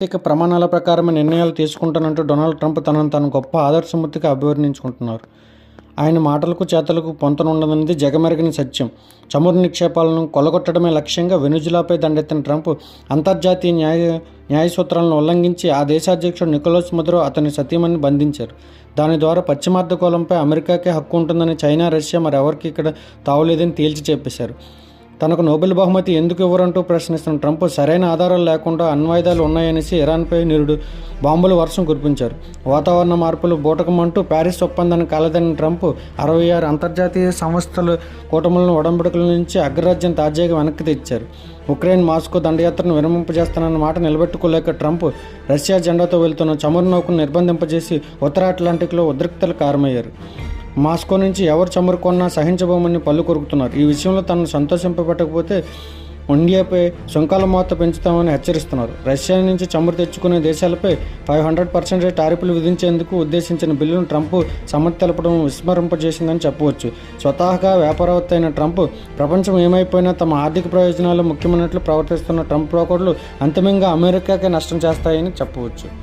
ప్రమాణాల ప్రకారమే నిర్ణయాలు తీసుకుంటానంటూ డొనాల్డ్ ట్రంప్ తనను తాను గొప్ప ఆదర్శమూర్తిగా అభివర్ణించుకుంటున్నారు. ఆయన మాటలకు చేతలకు పొంతనుండదన్నది జగమెరగని సత్యం. చమురు నిక్షేపాలను కొల్లగొట్టడమే లక్ష్యంగా వెనుజులాపై దండెత్తిన ట్రంప్ అంతర్జాతీయ న్యాయ సూత్రాలను ఉల్లంఘించి ఆ దేశ అధ్యక్షుడు నికోలస్ మదురో అతని సతీమణిని బంధించారు. దాని ద్వారా పశ్చిమార్ధగోళంపై అమెరికాకే హక్కు ఉంటుందని చైనా, రష్యా మరెవరికి ఇక్కడ తావులేదని తేల్చి చెప్పేశారు. తనకు నోబెల్ బహుమతి ఎందుకు ఇవ్వరంటూ ప్రశ్నిస్తున్న ట్రంప్ సరైన ఆధారాలు లేకుండా అణ్వాయుధాలు ఉన్నాయనేసి ఇరాన్పై నిరుడు బాంబుల వర్షం కురిపించారు. వాతావరణ మార్పులు బూటకమంటూ ప్యారిస్ ఒప్పందాన్ని కాలదన్న ట్రంప్ 66 అంతర్జాతీయ సంస్థల కూటములను ఒడంబడికల నుంచి అగ్రరాజ్యం తాజాగా వెనక్కి తెచ్చారు. ఉక్రెయిన్ మాస్కో దండయాత్రను విరమింపజేస్తానన్న మాట నిలబెట్టుకోలేక ట్రంప్ రష్యా జెండాతో వెళ్తున్న చమురు నౌకను నిర్బంధింపజేసి ఉత్తర అట్లాంటిక్లో ఉద్రిక్తలు కారణమయ్యారు. మాస్కో నుంచి ఎవరు చమురు కొన్నా సహించబోమని పళ్ళు కొరుకుతున్నారు. ఈ విషయంలో తనను సంతోషింపబట్టకపోతే ఇండియాపై సుంకాల మోత పెంచుతామని హెచ్చరిస్తున్నారు. రష్యా నుంచి చమురు తెచ్చుకునే దేశాలపై 500% టారిఫ్లు విధించేందుకు ఉద్దేశించిన బిల్లును ట్రంప్ సమ్మతి తెలపడం విస్మరింపజేసిందని చెప్పవచ్చు. స్వతహాగా వ్యాపారవేత్త అయిన ట్రంప్ ప్రపంచం ఏమైపోయినా తమ ఆర్థిక ప్రయోజనాలు ముఖ్యమైనట్లు ప్రవర్తిస్తున్న ట్రంప్ పోకడలు అంతిమంగా అమెరికాకే నష్టం చేస్తాయని చెప్పవచ్చు.